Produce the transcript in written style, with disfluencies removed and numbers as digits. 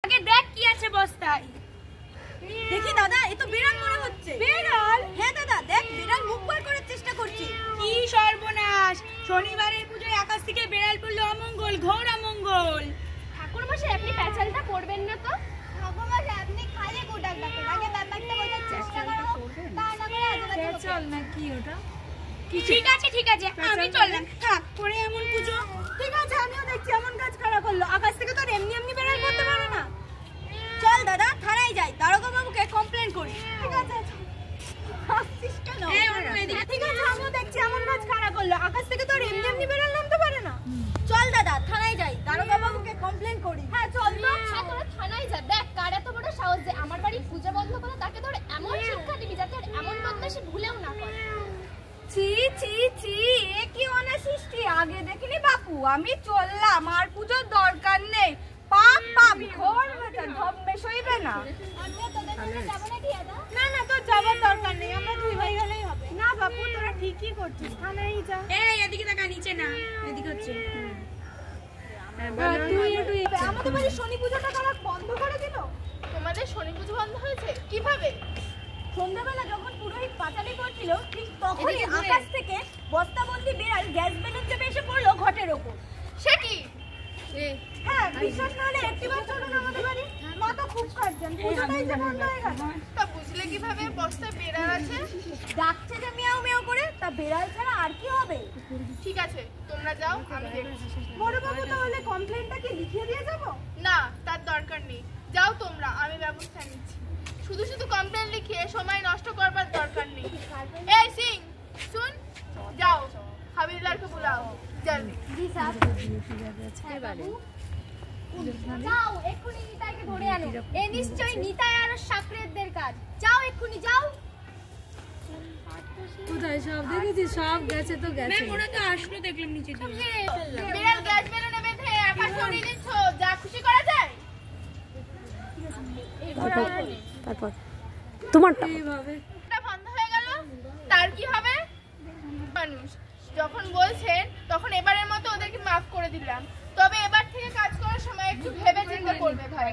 আগে দেখ কি আছে বস্তায়। দেখি দাদা, এ তো বিড়াল মনে হচ্ছে। বিড়াল? হ্যাঁ দাদা, দেখ বিড়াল মুখ বার করার চেষ্টা করছে। কি সর্বনাশ! শনিবারের পুজোয় আকাশ থেকে বিড়াল পড়লো, অমঙ্গল, ঘোর অমঙ্গল। ঠাকুরমশাই, আপনি প্যাচালটা করবেন না তো? ঠাকুরমশাই, আপনি খালি গোটাক ডাকেন, আগে ব্যাপারটা বোঝার চেষ্টা করো। তা না করে আজেবাজে চল না কি ওটা? ঠিক আছে আমি চললাম। থাক পরে এমন পুজো। ঠিক আছে, আমিও দেখছি এমন কাজ কারা করলো। আকাশ থেকে তো এমনি এমনি বিড়াল করতে পারে না। চল দাদা, থানায় যাই, দারোগা বাবুকে কমপ্লেন করি। ঠিক আছে, হাসছিস কেন? ঠিক আছে, আমিও দেখছি এমন কাজ কারা করলো। আকাশ থেকে তো এমনি এমনি বিড়াল নামতে পারে না। চল দাদা, থানায় যাই, দারোগা বাবুকে কমপ্লেন করি। হ্যাঁ চল তো। হ্যাঁ তোরা থানায় যা। দেখ কার এত বড় সাহস যে আমার বাড়ির পূজা বন্ধ করে তাকে ধরে এমন শিক্ষা দিবি যাতে আর এমন বদমাশি ভুলেও না করে। ছি ছি ছি, এ কি অনাসৃষ্টি! আগে দেখিনি বাপু, আমি চললাম, আর পুজোর দরকার নেই। পাপ পাপ ঘোর বেটা, ধব্বে সইবে না। আমরা তোদের সাথে যাব নাকি দাদা? না না, তোর যাবার দরকার নেই, আমরা দুই ভাই গেলেই হবে। না বাপু, তোরা ঠিকই করছিস, থানায় যা। এই এদিকে তাকা, নিচে না, এদিকে হচ্ছে। আমাদের বাড়ির শনি পুজোটা তারা বন্ধ করে দিল। তোমাদের শনি পুজো বন্ধ হয়েছে কিভাবে? সন্ধ্যাবেলা যখন পুরোহিত পাঁচালি করছিল, ঠিক তখনই আকাশ থেকে বস্তাবন্দি বিড়াল গ্যাস বেলুন চেপে এসে পড়লো ঘটের ওপর। সে কি? হ্যাঁ, বিশ্বাস না হলে একটিবার চলুন আমাদের বাড়ি। মা তো খুব কাঁদছেন, পুজোটাই যে বন্ধ হয়ে গেল। তা বুঝলে কিভাবে বস্তায় বেড়াল আছে? ডাকছে যে মিয়াও মিয়াও করে, তা বেড়াল ছাড়া আর কি হবে? ঠিক আছে, তোমরা যাও, আমি দেখছি। বড়বাবু, তাহলে কমপ্লেনটা কি লিখিয়ে দিয়ে যাব? না, তার দরকার নেই। যাও তোমরা, আমি ব্যবস্থা নিচ্ছি। শুধু শুধু কমপ্লেন লিখিয়ে সময় নষ্ট করবার দরকার নেই। এই সিং, শুন, যাও হাবিলদারকে বুলাও জলদি। জি স্যার। যাও এক্ষুনি নিতাইকে ধরে আনো। এ নিশ্চয়ই নিতাই আর সাকরেতদের কাজ। যাও এক্ষুনি যাও। কোথায় সব দেখেছিস? সব গেছে তো গেছে। ওরা তো আসলো, দেখলাম নিচে দিয়ে। বিড়াল গ্যাস বেলুনে বেঁধে আকাশ উড়িয়ে দিচ্ছ, যা খুশি করা যায়। তারপর তোমারটা এইভাবে এটা বন্ধ হয়ে গেল, তার কি হবে? মানুষ যখন বলছেন তখন এবারের মতো ওদেরকে মাফ করে দিলাম, তবে এবার থেকে কাজ করার সময় একটু ভেবে চিন্তা করবে ভাই।